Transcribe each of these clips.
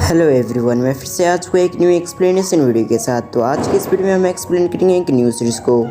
Hello everyone, मैं फिर से आज को एक न्यू एक्सप्लेनेशन वीडियो के साथ। तो आज की इस वीडियो में हम एक्सप्लेन करेंगे एक न्यू सीरीज को।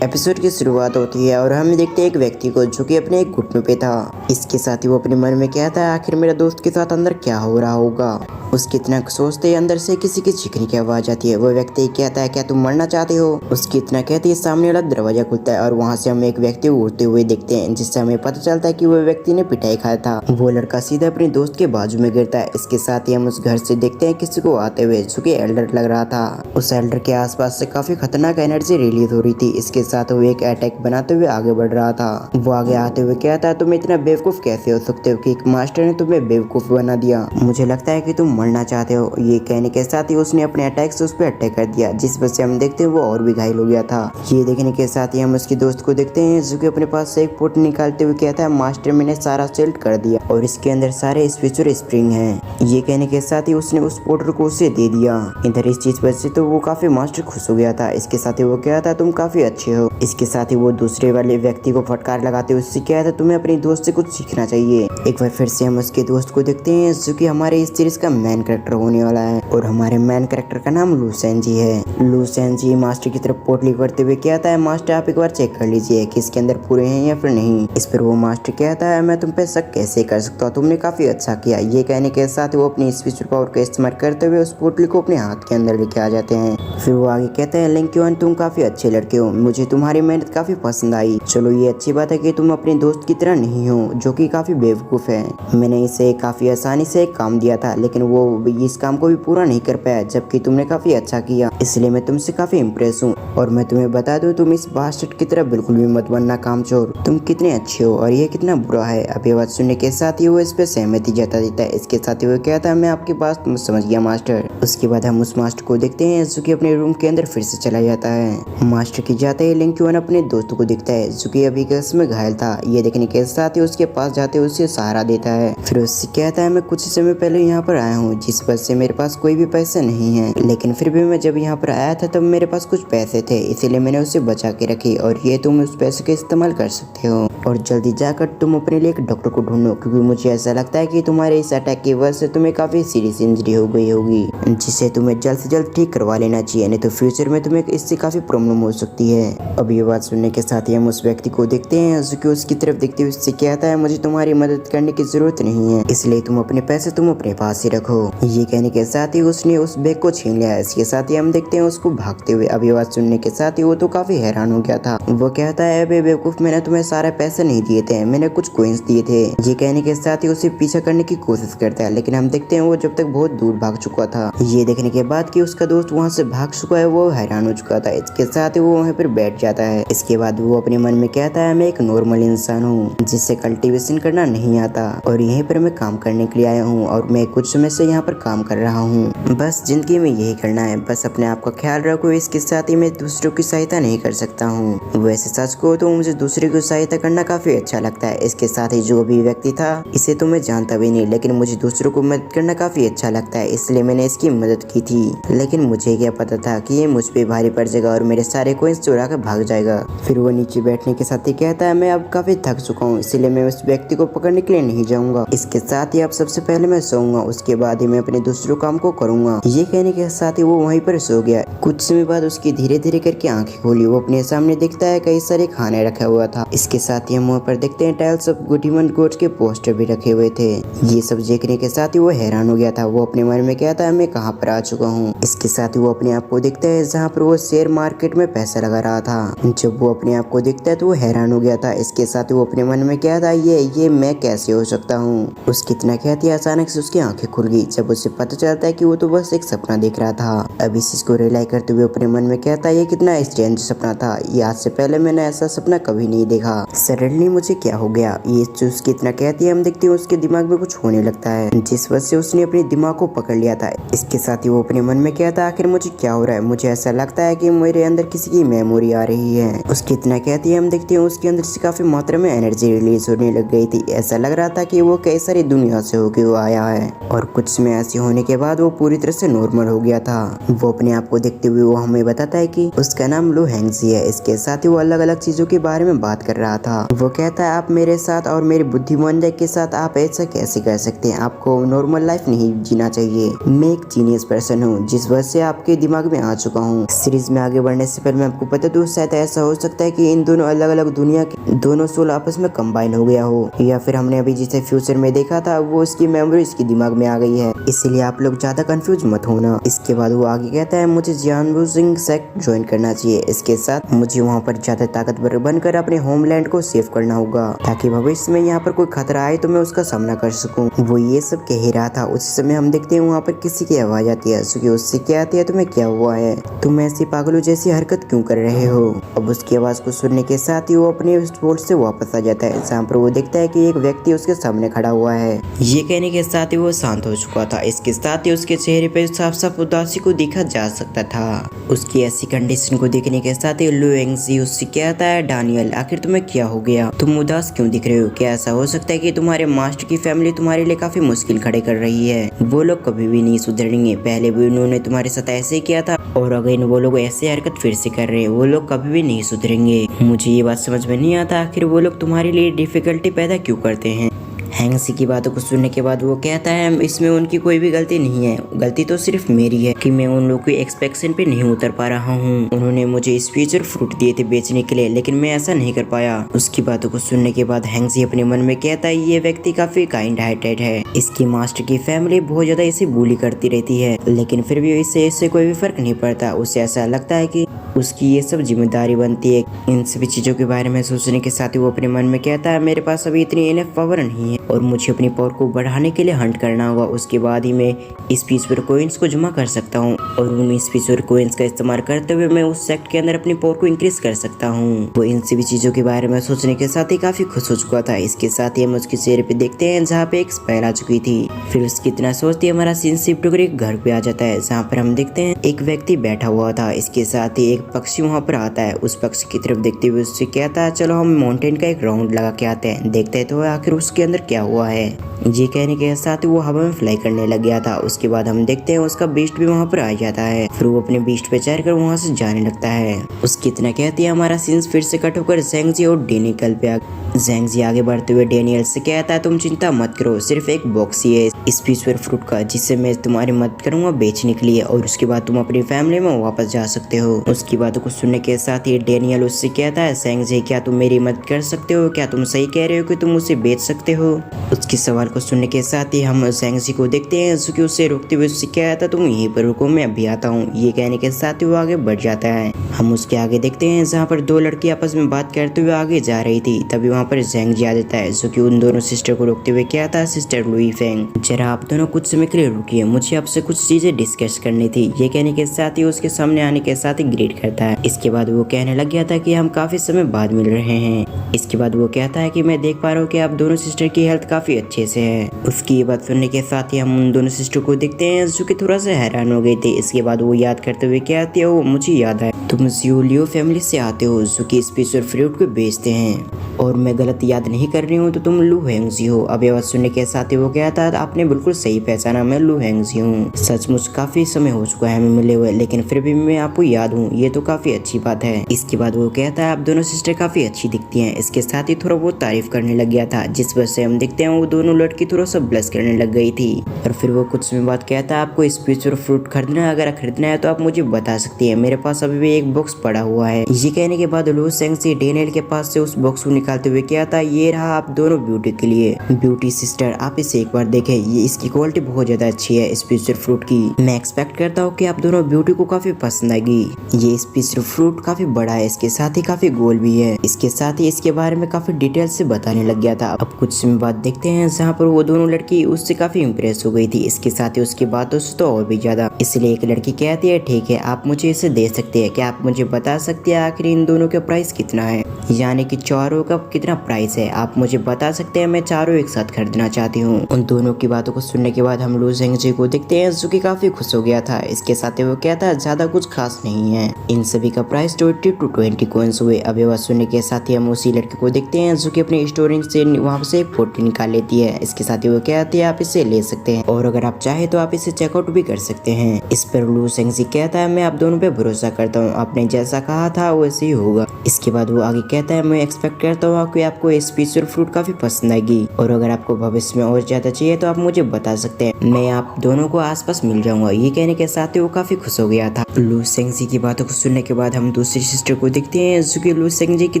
एपिसोड की शुरुआत होती है और हम देखते हैं एक व्यक्ति को जो कि अपने एक घुटने पे था। इसके साथ ही वो अपने मन में कहता है आखिर मेरा दोस्त के साथ अंदर क्या हो रहा होगा। उसकी इतना सोचते ही अंदर से किसी की चीखने की आवाज आती है। वो व्यक्ति कहता है क्या तुम मरना चाहते हो। उसकी इतना कहते ही सामने वाला दरवाजा खुलता है और वहाँ से हम एक व्यक्ति उड़ते हुए देखते हैं, जिससे हमें पता चलता है कि वो व्यक्ति ने पिटाई खाया था। वो लड़का सीधा अपने दोस्त के बाजू में गिरता है। इसके साथ ही हम उस घर से देखते हैं किसी को आते हुए, जो कि एल्डर लग रहा था। उस एल्डर के आसपास से काफी खतरनाक एनर्जी रिलीज हो रही थी। इसके साथ वो एक अटैक बनाते हुए आगे बढ़ रहा था। वो आगे आते हुए कहता है तुम इतना बेवकूफ कैसे हो सकते हो कि एक मास्टर ने तुम्हें बेवकूफ बना दिया। मुझे लगता है कि तुम मरना चाहते हो। ये कहने के साथ ही उसने अपने अटैक से उस पर अटैक कर दिया, जिस वजह से हम देखते हैं वो और भी घायल हो गया था। ये देखने के साथ ही हम उसके दोस्त को देखते हैं, जो कि अपने पास से एक पोर्ट निकालते हुए कहता है मास्टर मैंने सारा सेल्ट कर दिया और इसके अंदर सारे स्विच और स्प्रिंग हैं। ये कहने के साथ ही उसने उस पोर्टर को उसे दे दिया। इधर इस चीज वजह से तो वो काफी मास्टर खुश हो गया था। इसके साथ ही वो कहता तुम काफी अच्छे हो। इसके साथ ही वो दूसरे वाले व्यक्ति को फटकार लगाते हुए उससे कहता तुम्हें अपने दोस्त से कुछ सीखना चाहिए। एक बार फिर से हम उसके दोस्त को देखते हैं, जो कि हमारे इस सीरीज का मेन कैरेक्टर होने वाला है और हमारे मेन कैरेक्टर का नाम लूसेन जी है। लूसेन जी मास्टर की तरफ पोटली करते हुए कहता है मास्टर आप एक बार चेक कर लीजिए कि इसके अंदर पूरे हैं या फिर नहीं। इस पर वो मास्टर कहता है मैं तुम पे शक कैसे कर सकता हूँ, तुमने काफी अच्छा किया। ये कहने के साथ वो अपनी स्पिरिचुअल पावर का इस्तेमाल करते हुए उस पोटली को अपने हाथ के अंदर लेके आ जाते हैं। फिर वो आगे कहते हैं लिंक्यून तुम काफी अच्छे लड़के हो, मुझे तुम्हारी मेहनत काफी पसंद आई। चलो ये अच्छी बात है कि तुम अपने दोस्त की तरह नहीं हो जो कि काफी बेवकूफ है। मैंने इसे काफी आसानी से एक काम दिया था, लेकिन वो इस काम को भी पूरा नहीं कर पाया, जबकि तुमने काफी अच्छा किया। इसलिए मैं तुमसे काफी इम्प्रेस हूँ और मैं तुम्हें बता दूं तुम इस बास्टर्ड की तरह बिल्कुल भी मत बनना कामचोर। तुम कितने अच्छे हो और ये कितना बुरा है। अब ये बात सुनने के साथ ही वो इस पे सहमति जता देता है। इसके साथ ही वो कहता है मैं आपकी बात समझ गया मास्टर। उसके बाद हम उस मास्टर को देखते हैं, जो कि अपने रूम के अंदर फिर से चला जाता है। मास्टर की जाते ही लिंक्यून अपने दोस्त को दिखता है, जो कि अभी केस में घायल था। ये देखने के साथ ही उसके पास जाते हुए उसे सहारा देता है। फिर उससे कहता है मैं कुछ समय पहले यहाँ पर आया हूँ, जिस वजह से मेरे पास कोई भी पैसे नहीं है, लेकिन फिर भी मैं जब यहाँ पर आया था तब मेरे पास कुछ पैसे थे, इसीलिए मैंने उसे बचा के रखी और ये तुम उस पैसे का इस्तेमाल कर सकते हो और जल्दी जाकर तुम अपने लिए एक डॉक्टर को ढूंढो, क्योंकि मुझे ऐसा लगता है कि तुम्हारे इस अटैक की वजह से तुम्हें काफी सीरियस इंजरी हो गई होगी, जिसे तुम्हें जल्द से जल्द ठीक करवा लेना चाहिए, नहीं तो फ्यूचर में तुम्हें इससे काफी प्रॉब्लम हो सकती है। अब ये बात सुनने के साथ ही हम उस व्यक्ति को देखते हैं, जो कि उसकी तरफ देखते हुए उससे कहता है मुझे तुम्हारी मदद करने की जरूरत नहीं है, इसलिए तुम अपने पैसे तुम अपने पास ही रखो। ये कहने के साथ ही उसने उस बैग को छीन लिया। इसके साथ ही हम देखते हैं उसको भागते हुए। अब ये बात सुनने के साथ ही वो तो काफी हैरान हो गया था। वो कहता है अबे बेवकूफ, मैंने तुम्हें सारे पैसे नहीं दिए थे, मैंने कुछ कोइंस दिए थे। ये कहने के साथ ही उसे पीछा करने की कोशिश करता है, लेकिन हम देखते हैं वो जब तक बहुत दूर भाग चुका था। ये देखने के बाद कि उसका दोस्त वहाँ से भाग चुका है, वो हैरान हो चुका था। इसके साथ ही वो वहाँ पर बैठ जाता है। इसके बाद वो अपने मन में कहता है मैं एक नॉर्मल इंसान हूँ जिससे कल्टीवेशन करना नहीं आता और यहीं पर मैं काम करने के लिए आया हूँ और मैं कुछ समय से यहाँ पर काम कर रहा हूँ। बस जिंदगी में यही करना है, बस अपने आप का ख्याल रखो। इसके साथ ही मैं दूसरों की सहायता नहीं कर सकता हूँ। वैसे सच को तो मुझे दूसरे की सहायता करना काफी अच्छा लगता है। इसके साथ ही जो भी व्यक्ति था इसे तो मैं जानता भी नहीं, लेकिन मुझे दूसरों को मदद करना काफी अच्छा लगता है, इसलिए मैंने इसकी मदद की थी। लेकिन मुझे क्या पता था कि ये मुझ पे भारी पड़ जाएगा और मेरे सारे कोइंस चुरा कर भाग जाएगा। फिर वो नीचे बैठने के साथ ही कहता है मैं अब काफी थक चुका हूँ, इसलिए मैं उस व्यक्ति को पकड़ने के लिए नहीं जाऊंगा। इसके साथ ही अब सबसे पहले मैं सोऊंगा, उसके बाद ही मैं अपने दूसरों काम को करूंगा। ये कहने के साथ ही वो वहीं पर सो गया। कुछ समय बाद उसकी धीरे धीरे करके आंखें खोली। वो अपने सामने देखता है कई सारे खाने रखा हुआ था। इसके साथ ही हम वहाँ पर देखते हैं टाइल्स ऑफ गुडीमन गोट्स के पोस्टर भी रखे हुए थे। ये सब देखने के साथ ही वो हैरान हो गया था। वो अपने मन में कहता है मैं कहाँ पर आ चुका हूँ। इसके साथ ही वो अपने आप को देखता है जहाँ पर वो शेयर मार्केट में पैसा लगा रहा था। जब वो अपने आप को देखता है तो वो हैरान हो गया था। इसके साथ ही वो अपने मन में कहता है ये मैं कैसे हो सकता हूँ। उसकी इतना कहती है अचानक से उसकी आंखें खुल गई, जब उसे पता चलता है कि वो तो बस एक सपना देख रहा था। अब इस चीज को रियलाइज करते हुए अपने मन में कहता है ये कितना स्ट्रेंज सपना था, ये आज से पहले मैंने ऐसा सपना कभी नहीं देखा। सडनली मुझे क्या हो गया। ये उसकी इतना कहती है हम देखते हैं उसके दिमाग में कुछ होने लगता है, जिस वजह से उसने अपने दिमाग को पकड़ लिया था। इसके साथ ही वो अपने मन में कहता है आखिर मुझे क्या हो रहा है। मुझे ऐसा लगता है कि मेरे अंदर किसी की मेमोरी आ रही रही है। उसकी इतना कहती है हम देखते हैं उसके अंदर से काफी मात्रा में एनर्जी रिलीज होने लग गई थी। ऐसा लग रहा था कि वो कई सारी दुनिया से होके वो आया है और कुछ समय ऐसे होने के बाद वो पूरी तरह से नॉर्मल हो गया था। वो अपने आप को देखते हुए वो हमें बताता है कि उसका नाम लू हैंगजी है। इसके साथ ही वो अलग अलग चीजों के बारे में बात कर रहा था। वो कहता है आप मेरे साथ और मेरे बुद्धिमान के साथ आप ऐसा कैसे कर सकते हैं, आपको नॉर्मल लाइफ नहीं जीना चाहिए। मैं एक जीनियस पर्सन हूँ जिस वजह से आपके दिमाग में आ चुका हूँ। सीरीज में आगे बढ़ने से पहले मैं आपको बता दूं शायद ऐसा हो सकता है कि इन दोनों अलग अलग दुनिया के दोनों सोल आपस में कंबाइन हो गया हो, या फिर हमने अभी जिसे फ्यूचर में देखा था वो उसकी मेमोरी इसके दिमाग में आ गई है, इसलिए आप लोग ज्यादा कंफ्यूज मत होना। इसके बाद वो आगे कहता है मुझे जानबूझकर सेक्ट ज्वाइन करना चाहिए। इसके साथ मुझे वहाँ पर ज्यादा ताकतवर बनकर अपने होमलैंड को सेव करना होगा ताकि भविष्य में यहाँ पर कोई खतरा आए तो मैं उसका सामना कर सकूं। वो ये सब कह ही रहा था। उस समय हम देखते हैं वहाँ पर किसी की आवाज आती है। उससे क्या आती है, तुम्हें क्या हुआ है, तुम ऐसी पागलों जैसी हरकत क्यों कर रहे हो। अब उसकी आवाज को सुनने के साथ ही वो अपने बोर्ड से वापस आ जाता है जहाँ पर वो देखता है कि एक व्यक्ति उसके सामने खड़ा हुआ है। ये कहने के साथ ही वो शांत हो चुका था। इसके साथ ही उसके चेहरे पे साफ साफ उदासी को देखा जा सकता था। उसकी ऐसी कंडीशन को देखने के साथ ही लू हैंगजी उससे कहता है डैनियल आखिर तुम्हें क्या हो गया, तुम उदास क्यों दिख रहे हो, क्या ऐसा हो सकता है कि तुम्हारे मास्टर की फैमिली तुम्हारे लिए काफी मुश्किल खड़े कर रही है। वो लोग कभी भी नहीं सुधरेंगे, पहले भी उन्होंने तुम्हारे साथ ऐसे ही किया था और अगर वो लोग ऐसे हरकत फिर से कर रहे हैं, वो लोग कभी भी नहीं सुधरेंगे। मुझे ये बात समझ में नहीं आता आखिर वो लोग तुम्हारे लिए डिफिकल्टी पैदा क्यों करते हैं। हैंगजी की बातों को सुनने के बाद वो कहता है इसमें उनकी कोई भी गलती नहीं है, गलती तो सिर्फ मेरी है कि मैं उन लोगों की एक्सपेक्टेशन पे नहीं उतर पा रहा हूँ। उन्होंने मुझे स्पेशल फ्रूट दिए थे बेचने के लिए लेकिन मैं ऐसा नहीं कर पाया। उसकी बातों को सुनने के बाद हैंगजी अपने मन में कहता है ये व्यक्ति काफी काइंड हार्टेड है, इसकी मास्टर की फैमिली बहुत ज्यादा इसे बुली करती रहती है लेकिन फिर भी इससे कोई भी फर्क नहीं पड़ता। उसे ऐसा लगता है कि उसकी ये सब जिम्मेदारी बनती है। इन सभी चीजों के बारे में सोचने के साथ ही वो अपने मन में कहता है मेरे पास अभी इतनी इनफ पावर नहीं है और मुझे अपनी पावर को बढ़ाने के लिए हंट करना होगा। उसके बाद ही मैं इस पीसफुल कोइंस को जमा कर सकता हूँ और उन इस पीसफुल कोइंस का इस्तेमाल करते हुए मैं उस सेक्ट के अंदर अपनी पावर को इंक्रीज कर सकता हूँ। वो इन सभी चीजों के बारे में सोचने के साथ ही काफी खुश हो चुका था। इसके साथ ही हम उसके चेहरे पे देखते हैं जहाँ पे एक स्पेल आ चुकी थी। फिर उसकी इतना सोचती हमारा सीन शिफ्ट होकर एक घर पे आ जाता है जहाँ पर हम देखते हैं एक व्यक्ति बैठा हुआ था। इसके साथ ही एक पक्षी वहाँ पर आता है। उस पक्षी की तरफ देखते हुए उससे कहता है चलो हम माउंटेन का एक राउंड लगा के आते हैं, देखते हैं तो आखिर उसके अंदर क्या हुआ है। ये कहने के साथ ही वो हवा में फ्लाई करने लग गया था। उसके बाद हम देखते हैं उसका बीस्ट भी वहाँ पर आ जाता है। फिर वो अपने बीस्ट पे चढ़कर वहाँ से जाने लगता है। उसकी इतना कहती है हमारा सीन फिर से कट होकर ज़ैंगजी और डेनियल पे ज़ैंगजी आगे बढ़ते हुए डेनियल से कहता है तुम चिंता मत करो, सिर्फ एक बॉक्स ही है इस पीसफुल फ्रूट का जिससे मैं तुम्हारी मदद करूंगा बेचने के लिए और उसके बाद तुम अपनी फैमिली में वापस जा सकते हो। उसकी बातों को सुनने के साथ ही डेनियल उससे कहता है ज़ैंगजी क्या तुम मेरी मदद कर सकते हो, क्या तुम सही कह रहे हो कि तुम उसे बेच सकते हो। उसके सवाल को सुनने के साथ ही हम ज़ैंगजी को देखते हैं जो कि उसे रोकते हुए उससे कहता तुम यहीं पर रुको मैं अभी आता हूँ। ये कहने के साथ ही वो आगे बढ़ जाता है। हम उसके आगे देखते हैं जहाँ पर दो लड़की आपस में बात करते हुए आगे जा रही थी। तभी वहाँ पर ज़ैंगजी आ जाता है जो कि उन दोनों सिस्टर को रोकते हुए कहता है सिस्टर लुई फेंग जरा आप दोनों कुछ समय के लिए रुकिए, मुझे आपसे कुछ चीजें डिस्कस करनी थी। ये कहने के साथ ही उसके सामने आने के साथ ही ग्रीट करता है। इसके बाद वो कहने लग गया था कि हम काफी समय बाद मिल रहे हैं। इसके बाद वो कहता है कि मैं देख पा रहा हूँ कि आप दोनों सिस्टर की हेल्थ काफी अच्छे से है। उसकी ये बात सुनने के साथ ही हम उन दोनों सिस्टर को देखते हैं जो कि थोड़ा सा हैरान हो गए थे। इसके बाद वो याद करते हुए कहते हो मुझे याद है तुम जियोलियो फैमिली से आते हो जो कि स्पेशल फ्रूट को बेचते हैं और मैं गलत याद नहीं कर रही हूँ तो तुम लू हैंगजी हो। अब ये बात सुनने के साथ ही वो कहता है आपने बिल्कुल सही पहचाना, मैं लू हैंगजी हूँ। सचमुच काफी समय हो चुका है हमें मिले हुए लेकिन फिर भी मैं आपको याद हूँ, ये तो काफी अच्छी बात है। इसके बाद वो कहता है आप दोनों सिस्टर काफी अच्छी दिखती हैं। इसके साथ ही थोड़ा बहुत तारीफ करने लग गया था जिस वजह से हम देखते हैं वो दोनों लड़की थोड़ा सा ब्लश करने लग गई थी। और फिर वो कुछ समय बाद कहता है आपको स्पेशल फ्रूट खरीदना है, अगर खरीदना है तो आप मुझे बता सकती है, मेरे पास अभी भी एक बॉक्स पड़ा हुआ है। ये कहने के बाद लू हैंगजी डेनियल के पास से उस बॉक्स को निकालते हुए कहता है ये रहा आप दोनों ब्यूटी के लिए। ब्यूटी सिस्टर आप इसे एक बार देखें, ये इसकी क्वालिटी बहुत ज्यादा अच्छी है स्पेशल फ्रूट की। मैं एक्सपेक्ट करता हूँ कि आप दोनों ब्यूटी को काफी पसंद आएगी। ये स्पेशल फ्रूट काफी बड़ा है, इसके साथ ही काफी गोल भी है। इसके साथ ही इसके बारे में काफी डिटेल से बताने लग गया था। अब कुछ समय बाद देखते हैं जहाँ पर वो दोनों लड़की उससे काफी इम्प्रेस हो गई थी। इसके साथ ही उसकी बातों से तो और भी ज्यादा। इसलिए एक लड़की कहती है ठीक है आप मुझे इसे दे सकते हैं, क्या आप मुझे बता सकते हैं आखिर इन दोनों का प्राइस कितना है। यानी कि चारों का कितना प्राइस है, आप मुझे बता सकते हैं? मैं चारों एक साथ खरीदना चाहती हूँ। उन दोनों की बातों को सुनने के बाद हम लू शेंगजी को देखते हैं जो कि काफी खुश हो गया था। इसके साथ ही वो कहता है ज्यादा कुछ खास नहीं है, इन सभी का प्राइस 20 to 20 कॉइन्स हुए। अब ये बात सुनने के साथ ही हम उसी लड़के को देखते हैं जो कि अपने स्टोरेज से वहाँ से एक फोटो निकाल लेती है। इसके साथ ही वो कहती है आप इसे ले सकते हैं और अगर आप चाहे तो आप इसे चेकआउट भी कर सकते हैं। इस पर लू शेंगजी कहता है मैं आप दोनों पे भरोसा करता हूँ, आपने जैसा कहा था वैसे ही होगा। इसके बाद वो आगे कहता है मैं एक्सपेक्ट करता हूँ कि आपको स्पेशल फ्रूट काफी पसंद आएगी और अगर आपको भविष्य में और ज्यादा चाहिए तो आप मुझे बता सकते हैं, मैं आप दोनों को आसपास मिल जाऊंगा। ये कहने के साथ ही वो काफी खुश हो गया था। लू शेंगजी की बातों को सुनने के बाद हम दूसरी सिस्टर को देखते हैं जो कि लू शेंगजी की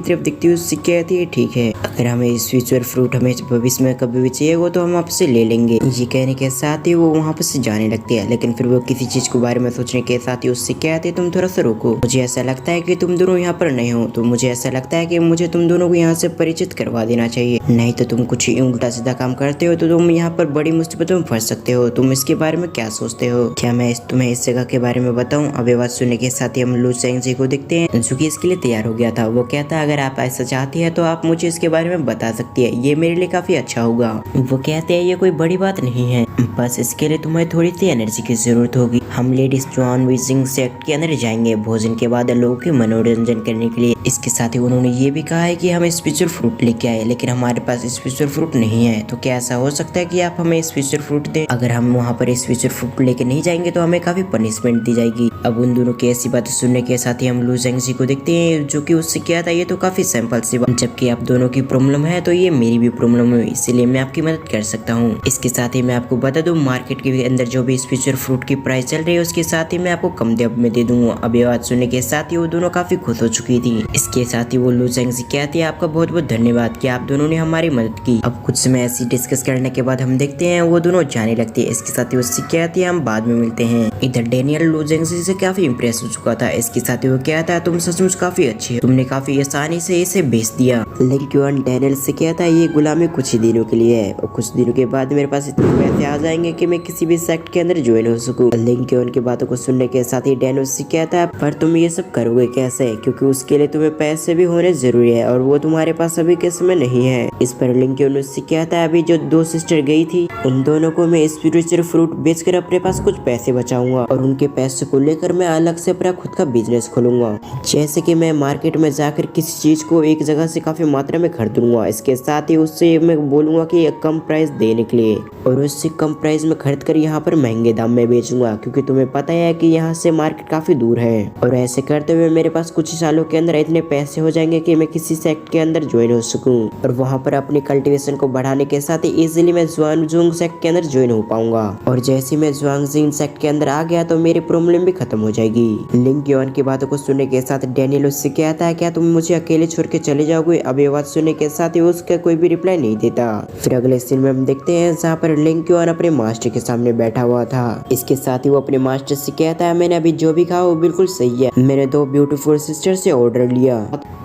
तरफ देखती हुई उससे कहती है ठीक है, अगर हमें स्पेशल फ्रूट हमें भविष्य में कभी भी चाहिए हो तो हम आपसे ले लेंगे। ये कहने के साथ ही वो वहाँ पर से जाने लगती है, लेकिन फिर वो किसी चीज के बारे में सोचने के साथ ही उससे कहते हैं तुम थोड़ा सा रुको, मुझे ऐसा लगता है कि तुम दोनों यहाँ पर नहीं हो, तो मुझे ऐसा लगता है कि मुझे तुम दोनों को यहाँ से परिचित करवा देना चाहिए, नहीं तो तुम कुछ उल्टा सीधा काम करते हो तो तुम यहाँ पर बड़ी मुसीबतों में फंस सकते हो। तुम इसके बारे में क्या सोचते हो? क्या मैं तुम्हें इस जगह के बारे में बताऊं? अब ये बात सुनने के साथ ही हम लू शेंगजी को देखते हैं जो कि इसके लिए तैयार हो गया था। वो कहता है अगर आप ऐसा चाहती है तो आप मुझे इसके बारे में बता सकती है, ये मेरे लिए काफी अच्छा होगा। वो कहते हैं ये कोई बड़ी बात नहीं है, बस इसके लिए तुम्हें थोड़ी सी एनर्जी की जरूरत होगी। हम लेडीज जॉन विजिंग सेक्ट के अंदर जाएंगे भोजन के बाद लोगों के मनोरंजन करने के लिए। इसके साथ ही उन्होंने ये भी कहा है कि हम स्पेशल फ्रूट लेके आए, लेकिन हमारे पास स्पेशल फ्रूट नहीं है। तो क्या ऐसा हो सकता है कि आप हमें स्पेशल फ्रूट दें? अगर हम वहाँ पर स्पेशल फ्रूट लेके नहीं जाएंगे तो हमें काफी पनिशमेंट दी जाएगी। अब उन दोनों की ऐसी बातें सुनने के साथ ही हम लू शेंगजी को देखते हैं जो कि उससे क्या था ये तो काफी सिंपल सी बात, जबकि आप दोनों की प्रॉब्लम है तो ये मेरी भी प्रॉब्लम है, इसीलिए मैं आपकी मदद कर सकता हूँ। इसके साथ ही मैं आपको बता दूं मार्केट के अंदर जो भी स्पेशल फ्रूट की प्राइस चल रही है उसके साथ ही मैं आपको कम दाम में दे दूंगा। अब ये बात सुनने के साथ ही वो दोनों काफी खुश हो चुकी थी। इसके साथ ही वो लू शेंगजी कहती है आपका बहुत बहुत धन्यवाद कि आप दोनों ने हमारी मदद की। अब कुछ समय ऐसी डिस्कस करने के बाद हम देखते हैं वो दोनों जाने लगती है। इसके साथ ही उससे कहती है हम बाद में मिलते हैं। इधर डेनियल लू शेंगजी से काफी इंप्रेस हो चुका था। इसके साथ ही वो कहता है तुम सचमुच काफी अच्छी हो, तुमने काफी आसानी से इसे बेच दिया। लेकिन डेनियल से कहता है ये गुलामी कुछ ही दिनों के लिए है और कुछ दिनों के बाद मेरे पास इतने पैसे आ जाएंगे कि मैं किसी भी सेक्ट के अंदर ज्वाइन हो सकूं। लिंकन की बातों को सुनने के साथ ही डेनियल से कहता है पर तुम ये सब करोगे कैसे, क्योंकि उसके लिए तुम्हें पैसे भी होने जरूरी है और वो तुम्हारे पास अभी के समय नहीं है। इस पर लिंकन उससे कहता है अभी जो दो सिस्टर गई थी उन दोनों को मैं स्पिरिचुअल फ्रूट बेचकर अपने पास कुछ पैसे बचाऊंगा और उनके पैसे को लेकर मैं अलग से अपना खुद का बिजनेस खोलूंगा, जैसे कि मैं मार्केट में जाकर किसी चीज को एक जगह से काफी मात्रा में खरीदूंगा। इसके साथ ही उससे मैं बोलूंगा कि कम प्राइस देने के लिए और उससे कम प्राइस में खरीद कर यहाँ पर महंगे दाम में बेचूंगा, क्योंकि तुम्हें पता है कि यहाँ से मार्केट काफी दूर है। और ऐसे करते हुए मेरे पास कुछ सालों के अंदर इतने पैसे हो जाएंगे कि मैं किसी सेक्ट के अंदर ज्वाइन हो सकूं और वहाँ पर अपनी कल्टीवेशन को बढ़ाने के साथ ही इजीली मैं जुआनजुंग सेक्ट के अंदर ज्वाइन हो पाऊंगा। और जैसे मैं जुआनजिंग सेक्ट के अंदर आ गया तो मेरी प्रॉब्लम भी खत्म हो जाएगी। लिंक योन की बातों को सुनने के साथ डेनियल उससे कहता है क्या तुम मुझे अकेले छोड़ के चले जाओगे? अब ये बात सुनने के साथ ही उसका कोई भी रिप्लाई नहीं देता। फिर अगले सीन में हम देखते हैं जहाँ पर लिंक योन अपने मास्टर के सामने बैठा हुआ था। इसके साथ ही वो अपने मास्टर से कहता है मैंने अभी जो भी कहा वो बिल्कुल सही है, मैंने 2 ब्यूटीफुल सिस्टर से ऑर्डर लिया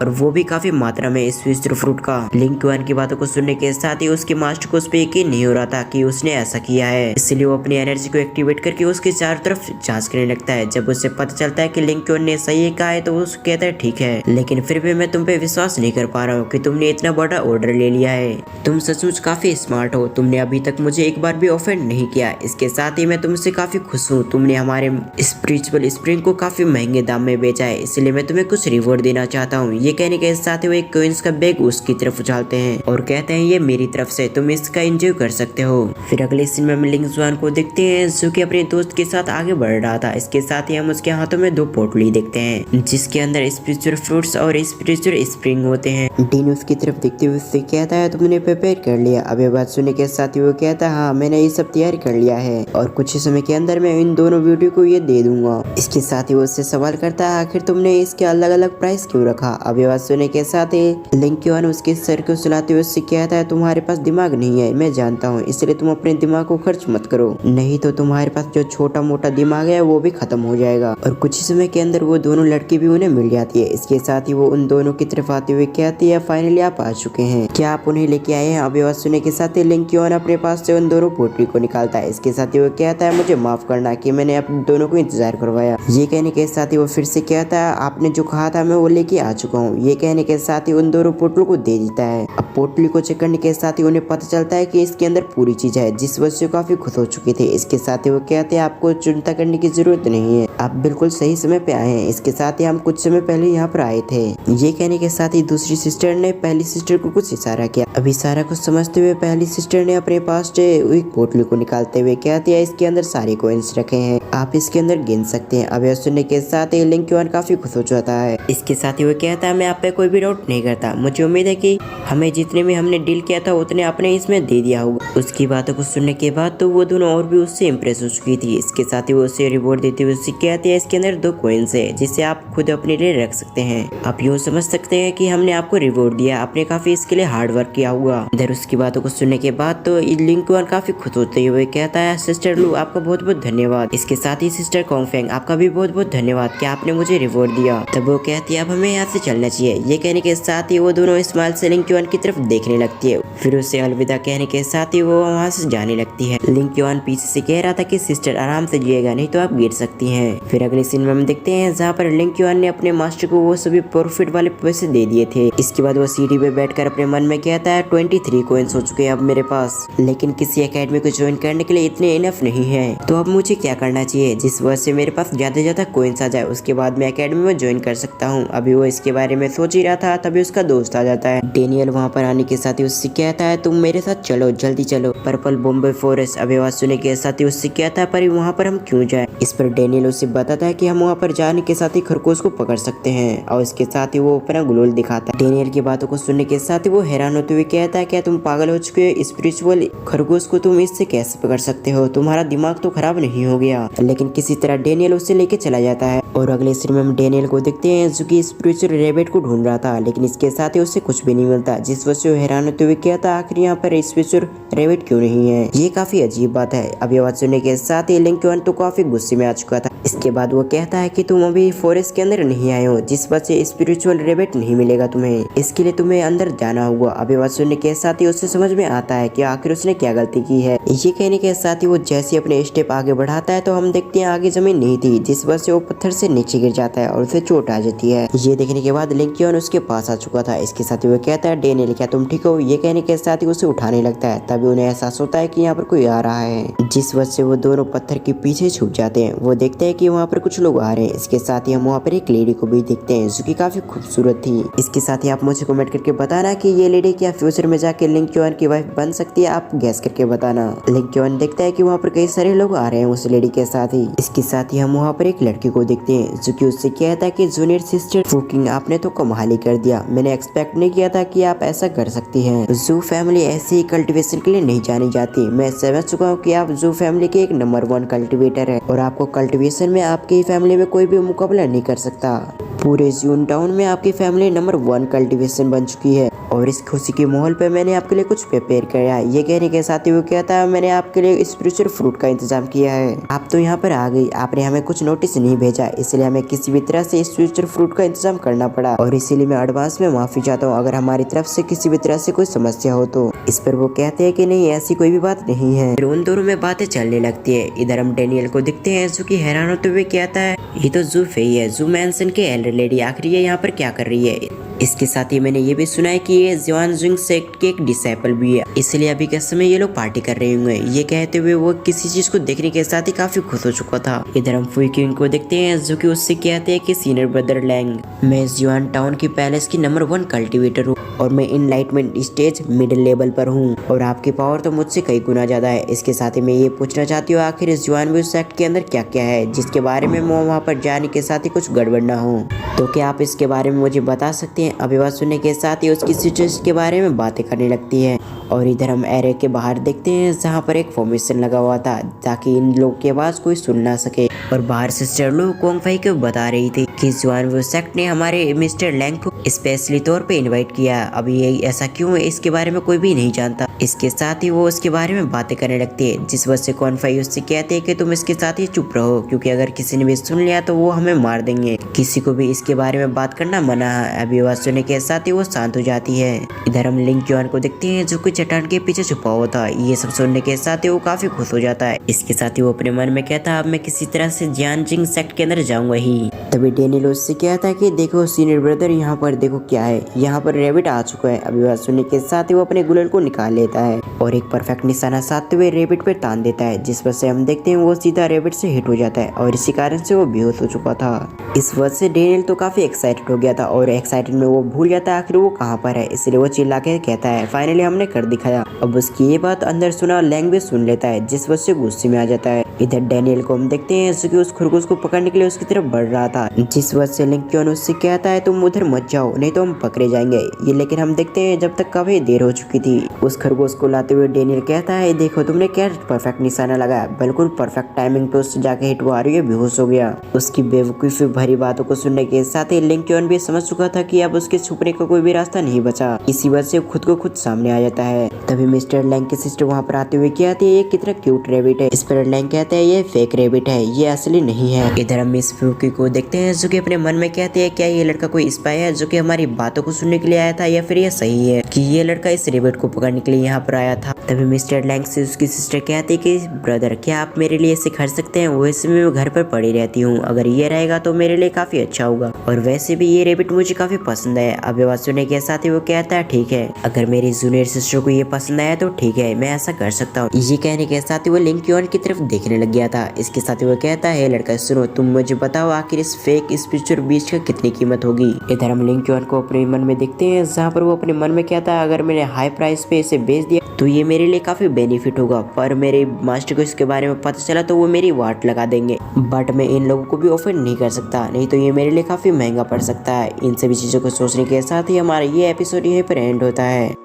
और वो भी काफी मात्रा में स्पेशल फ्रूट का। लिंक योन की बातों को सुनने के साथ ही उसके मास्टर को उस पर यकीन नहीं हो रहा था कि उसने ऐसा किया है, इसलिए वो अपनी एनर्जी को एक्टिवेट करके उसके चारों तरफ जांच करने लगता है। जब उसे पता चलता है कि लिंक योन ने सही कहा है तो वो कहता है ठीक है, लेकिन फिर भी मैं तुम पे विश्वास नहीं कर पा रहा हूँ कि तुमने इतना बड़ा ऑर्डर ले लिया है। तुम सचमुच काफी स्मार्ट हो, तुमने अभी तक मुझे एक बार भी ऑफेंड नहीं किया। इसके साथ ही मैं तुमसे काफी खुश हूँ, तुमने हमारे स्पिरिचुअल स्प्रिंग को काफी महंगे दाम में बेचा है, इसलिए मैं तुम्हें कुछ रिवॉर्ड देना चाहता हूँ। ये कहने के साथ ही वो एक कॉइंस का बैग उसकी तरफ उछालते हैं और कहते हैं ये मेरी तरफ से, तुम इसका एंजॉय कर सकते हो। फिर अगले सीन में हम लिंग जुआन को देखते हैं जो कि अपने दोस्त के साथ आगे बढ़ रहा था। इसके साथ ही हम उसके हाथों में 2 पोटली देखते हैं जिसके अंदर स्पिरिचुअल फ्रूट्स और स्पिरिचुअल स्प्रिंग होते हैं। डीन उसकी तरफ देखते हुए उससे कहता है तुमने प्रिपेयर कर लिया? अब ये बात सुनने के साथ ही वो कहता है हाँ मैंने ये सब तैयार कर लिया है और कुछ ही समय के अंदर मैं इन दोनों वीडियो को ये दे दूंगा। इसके साथ ही वो उससे सवाल करता है आखिर तुमने इसके अलग अलग प्राइस क्यों रखा? अब ये बात सुनने के साथ ही लिंकन उसके सर को सुलाते हुए उससे कहता है तुम्हारे पास दिमाग नहीं है, मैं जानता हूँ, इसलिए तुम अपने दिमाग को खर्च मत करो, नहीं तो तुम्हारे पास जो छोटा मोटा दिमाग है वो भी खत्म हो जाएगा। और कुछ ही समय के अंदर वो दोनों लड़की भी उन्हें मिल जाती है। इसके साथ ही वो उन दोनों की तरफ आते हुए कहती है फाइनली आप आ चुके हैं, क्या आप उन्हें लेके आए हैं? अब ये बात सुनने के साथ ही लिंकन अपने पास से उन दोनों पोटली को निकालता है। इसके साथ ही वो कहता है मुझे माफ करना कि मैंने आप दोनों को इंतजार करवाया। ये कहने के साथ ही वो फिर से कहता है आपने जो कहा था मैं वो लेके आ चुका हूँ। ये ये कहने के साथ ही उन दोनों पोटलों को दे देता है। अब पोटली को चेक करने के साथ ही उन्हें पता चलता है कि इसके अंदर पूरी चीज है, जिस वजह से काफी खुश हो चुके थे। इसके साथ ही वो कहते हैं आपको चिंता करने की जरूरत नहीं है, आप बिल्कुल सही समय पे आए हैं। इसके साथ ही हम कुछ समय पहले यहाँ पर आए थे। ये कहने के साथ ही दूसरी सिस्टर ने पहली सिस्टर को कुछ इशारा किया। अभी सारा कुछ समझते हुए पहली सिस्टर ने अपने पास से एक पोटली को निकालते हुए कहती है इसके अंदर सारे कॉइन्स रखे हैं, आप इसके अंदर गिन सकते हैं। अब यह सुनने के साथ ही लिंग क्यूआन काफी खुश हो जाता है। इसके साथ ही वो कहता है मैं आप पे कोई भी डाउट नहीं करता, मुझे उम्मीद है कि हमें जितने में हमने डील किया था उतने आपने इसमें दे दिया होगा। उसकी बातों को सुनने के बाद तो वो दोनों और भी उससे इम्प्रेस हो चुकी थी। इसके साथ ही वो उसे रिवॉर्ड देते हुए उससे कहती है इसके अंदर 2 कॉइन्स है, जिसे आप खुद अपने लिए रख सकते हैं। आप यूँ समझ सकते हैं कि हमने आपको रिवॉर्ड दिया, आपने काफी इसके लिए हार्ड वर्क किया होगा। इधर उसकी बातों को सुनने के बाद तो लिंग क्यूआन काफी खुश होते हुए कहता है सिस्टर लू आपका बहुत बहुत धन्यवाद। इसके साथ ही सिस्टर कॉन्गफेंग आपका भी बहुत बहुत धन्यवाद कि आपने मुझे रिवॉर्ड दिया। तब वो कहती है अब हमें यहाँ से चलना चाहिए। ये कहने के साथ ही वो दोनों स्माइल से लिंग क्यूआन की तरफ देखने लगती है। फिर उसे अलविदा कहने के साथ ही वो वहाँ से जाने लगती है। लिंग क्यूआन पीछे से कह रहा था कि सिस्टर आराम से जिएगा नहीं तो आप गिर सकती हैं। फिर अगले सीन में हम देखते हैं जहाँ पर लिंग क्यूआन ने अपने मास्टर को वो सभी प्रॉफिट वाले पैसे दे दिए थे। इसके बाद वो सीढ़ी पे बैठकर अपने मन में कहता है 23 कॉइन्स हो चुके हैं अब मेरे पास, लेकिन किसी एकेडमी को ज्वाइन करने के लिए इतने इनफ नहीं है, तो अब मुझे क्या करना चाहिए जिस वजह से मेरे पास ज्यादा कॉइन्स आ जाए, उसके बाद मैं एकेडमी में ज्वाइन कर सकता हूँ। अभी वो इसके बारे में सोच ही रहा था तभी उसका दोस्त आ जाता है। डेनियल वहाँ पर आने के साथ ही उससे कहता है तुम मेरे साथ चलो, जल्दी चलो पर्पल बॉम्बे फॉरेस्ट। अभी आवाज सुनने के साथ ही उससे कहता है पर वहाँ पर हम क्यों जाए। इस पर डेनियल उसे बताता है कि हम वहाँ पर जाने के साथ ही खरगोश को पकड़ सकते हैं, और इसके साथ ही वो अपना ग्लोल दिखाता है। डेनियल की बातों को सुनने के साथ ही वो हैरान होते हुए कहता है क्या तुम पागल हो चुके हो, स्पिरिचुअल खरगोश को तुम इससे कैसे पकड़ सकते हो, तुम्हारा दिमाग तो खराब नहीं हो गया। लेकिन किसी तरह डेनियल उसे लेके चला जाता है। और अगले सीन में हम डेनियल को देखते हैं जो कि स्पिरिचुअल रैबिट को ढूंढ रहा था, लेकिन इसके साथ ही उसे कुछ भी नहीं मिलता, जिस वजह से वो हैरान होते हुए कहता आखिर यहाँ पर स्पिरिचुअल रैबिट क्यों नहीं है। ये काफी अजीब बात है। अभी आवाज सुनने के साथ ही लिंग क्यूआन तो काफी गुस्से में आ चुका था। इसके बाद वो कहता है कि तुम अभी फॉरेस्ट के अंदर नहीं आए हो, जिस वजह से स्पिरिचुअल रैबिट नहीं मिलेगा तुम्हें, इसके लिए तुम्हें अंदर जाना होगा। अभी आवाज सुनने के साथ ही उसे समझ में आता है कि आखिर उसने क्या गलती की है। ये कहने के साथ ही वो जैसे अपने स्टेप आगे बढ़ाता है तो हम देखते हैं आगे जमीन नहीं थी, जिस वजह से वो पत्थर से नीचे गिर जाता है और उसे चोट आ जाती है। ये देखने के बाद लिंग क्यूआन उसके पास आ चुका था। इसके साथ ही वो कहता है डेनियल क्या तुम ठीक हो। ये कहने के साथ ही उसे उठाने लगता है। तभी उन्हें एहसास होता है कि यहाँ पर कोई आ रहा है, जिस वजह से वो दोनों पत्थर के पीछे छुप जाते हैं। वो देखते हैं कि वहाँ पर कुछ लोग आ रहे हैं। इसके साथ ही हम वहाँ पर एक लेडी को भी देखते हैं जो कि काफी खूबसूरत थी। इसके साथ ही आप मुझे कमेंट करके बताना कि ये लेडी क्या फ्यूचर में जाके लिंग क्यूआन की वाइफ बन सकती है, आप गैस करके बताना। लिंग क्यूआन देखता है कि वहाँ पर कई सारे लोग आ रहे हैं उस लेडी के साथ ही। इसके साथ ही हम वहाँ पर एक लड़की को देखते हैं जो कि उससे कहता है कि जूनियर सिस्टर फुकिंग आपने तो कमाल ही कर दिया, मैंने एक्सपेक्ट नहीं किया था कि आप ऐसा कर सकती हैं। जू फैमिली ऐसे ही कल्टीवेशन के लिए नहीं जानी जाती, मैं समझ चुका हूँ कि आप जू फैमिली के एक नंबर 1 कल्टीवेटर है और आपको कल्टीवेशन में आपकी फैमिली में कोई भी मुकाबला नहीं कर सकता। पूरे जून टाउन में आपकी फैमिली नंबर 1 कल्टीवेशन बन चुकी है और इस खुशी के माहौल पे मैंने आपके लिए कुछ प्रिपेयर किया है। ये कहने के साथ ही वो कहता है मैंने आपके लिए स्पिरिचुअल फ्रूट का इंतजाम किया है। आप तो यहाँ पर आ गई, आपने हमें कुछ नोटिस नहीं भेजा, इसलिए हमें किसी भी तरह से स्पिरिचुअल फ्रूट का इंतजाम करना पड़ा और इसीलिए मैं एडवांस में माफी चाहता हूँ अगर हमारी तरफ से किसी भी तरह से कोई समस्या हो तो। इस पर वो कहते हैं कि नहीं ऐसी कोई भी बात नहीं है। फिर उन दोनों में बातें चलने लगती है। इधर हम डेनियल को दिखते हैं जो कि हैरान होते हुए कहता है ये तो जू फेई है, जू मैंसन के एल्डर लेडी, आखिर ये यहाँ पर क्या कर रही है। इसके साथ ही मैंने ये भी सुना है कि ये ज़्वानजुंग सेक्ट के एक डिसाइपल भी है, इसलिए अभी के समय ये लोग पार्टी कर रहे होंगे। ये कहते हुए वो किसी चीज को देखने के साथ ही काफी खुश हो चुका था। इधर हम फुई किंग को देखते हैं जो कि उससे कहते हैं कि सीनियर ब्रदर लैंग, मैं जुआन टाउन की पैलेस की नंबर 1 कल्टीवेटर हूँ और मैं इनलाइटमेंट स्टेज मिडिल लेवल पर हूँ और आपकी पावर तो मुझसे कई गुना ज्यादा है। इसके साथ ही मैं ये पूछना चाहती हूँ आखिर इस जुआन सेक्ट के अंदर क्या क्या है जिसके बारे में मैं वहाँ पर जाने के साथ ही कुछ गड़बड़ ना हो, तो क्या आप इसके बारे में मुझे बता सकते हैं। अभी बात सुनने के साथ ही उसकी सिस्टर्स के बारे में बातें करने लगती है और इधर हम एरे के बाहर देखते हैं जहाँ पर एक फॉर्मेशन लगा हुआ था ताकि इन लोग की आवाज कोई सुन ना सके और बाहर सिस्टर लो कोंगफाई को बता रही थी कि जुआन सेक्ट ने हमारे मिस्टर लैंग को स्पेशली तौर पे इनवाइट किया। अभी ये ऐसा क्यों है इसके बारे में कोई भी नहीं जानता। इसके साथ ही वो उसके बारे में बातें करने लगती है जिस वजह से कॉन्फाई उससे कहते हैं कि तुम इसके साथ ही चुप रहो क्योंकि अगर किसी ने भी सुन लिया तो वो हमें मार देंगे, किसी को भी इसके बारे में बात करना मना है। अभी आवाज सुनने के साथ ही वो शांत हो जाती है। इधर हम लिंग क्यूआन को देखते हैं जो कि चट्टान के पीछे छुपा हुआ था। ये सब सुनने के साथ ही वो काफी खुश हो जाता है। इसके साथ ही वो अपने मन में कहता अब मैं किसी तरह से जियानजिंग सेक्ट के अंदर जाऊंगा ही। तभी डेनियल उससे कहता है कि देखो सीनियर ब्रदर, यहाँ पर देखो क्या है, यहाँ पर रेबिट आ चुका है। अभी बात सुनने के साथ ही वो अपने गुलर को निकाल लेता है और एक परफेक्ट निशाना साधते हुए रेबिट पर तान देता है, जिस वजह से हम देखते हैं वो सीधा रेबिट से हिट हो जाता है और इसी कारण से वो बेहोश हो चुका था। इस वजह से डेनियल तो काफी एक्साइटेड हो गया था और एक्साइटेड में वो भूल जाता है आखिर वो कहाँ पर है, इसलिए वो चिल्ला के कहता है फाइनली हमने कर दिखाया। अब उसकी ये बात अंदर सुना लैंग भी सुन लेता है, जिस वजह से गुस्से में आ जाता है। इधर डेनियल को हम देखते हैं जो कि उस खरगोश को पकड़ने के लिए उसकी तरफ बढ़ रहा था, जिस वजह से लिंकन उससे कहता है तुम उधर मत जाओ नहीं तो हम पकड़े जाएंगे। ये लेकिन हम देखते हैं जब तक काफी देर हो चुकी थी। उस खरगोश को लाते हुए डेनियल कहता है देखो तुमने क्या परफेक्ट निशाना लगाया, बिल्कुल परफेक्ट टाइमिंग पे उससे जाके हिट हुआ रही है, बेहोश हो गया। उसकी बेवकूफी भरी बातों को सुनने के साथ ही लिंकन भी समझ चुका था कि अब उसके छुपने का कोई भी रास्ता नहीं बचा। इसी वजह से खुद को खुद सामने आ जाता है। तभी मिस्टर लैंग की सिस्टर वहाँ पर आते हुए कहती है ये कितना क्यूट रेबिट है। इस पर लैंग कहते हैं ये फेक रेबिट है, ये असली नहीं है। इधर हम मिस फ्यूकी को देखते हैं जो कि अपने मन में कहती है क्या ये लड़का कोई स्पाई है जो कि हमारी बातों को सुनने के लिए आया था, या फिर ये सही है कि ये लड़का इस रेबिट को पकड़ने के लिए यहाँ पर आया था। तभी मिस्टर लैंग से उसकी सिस्टर कहती है कि ब्रदर क्या आप मेरे लिए इसे खरीद सकते हैं, वैसे मैं घर पर पड़ी रहती हूँ, अगर ये रहेगा तो मेरे लिए काफी अच्छा होगा और वैसे भी ये रेबिट मुझे काफी पसंद है। अब बात सुनने के साथ ही वो कहता है ठीक है, अगर मेरी जूनियर सिस्टर को ये पसंद आया तो ठीक है, मैं ऐसा कर सकता हूँ। ये कहने के साथ ही वो लिंकन की तरफ देखने लग गया था। इसके साथ ही वो कहता है लड़का सुनो, तुम मुझे बताओ आखिर इस फेक स्पिरिचुअल बीच का कितनी कीमत होगी। इधर हम लिंकन को अपने मन में देखते हैं जहाँ पर वो अपने मन में कहता है अगर मैंने हाई प्राइस पे इसे बेच दिया तो ये मेरे लिए काफी बेनिफिट होगा, पर मेरे मास्टर को इसके बारे में पता चला तो वो मेरी वाट लगा देंगे, बट मैं इन लोगों को भी ऑफर नहीं कर सकता, नहीं तो ये मेरे लिए काफी महंगा पड़ सकता है। इन सभी चीजों को सोचने के साथ ही हमारा ये एपिसोड यहीं पर एंड होता है।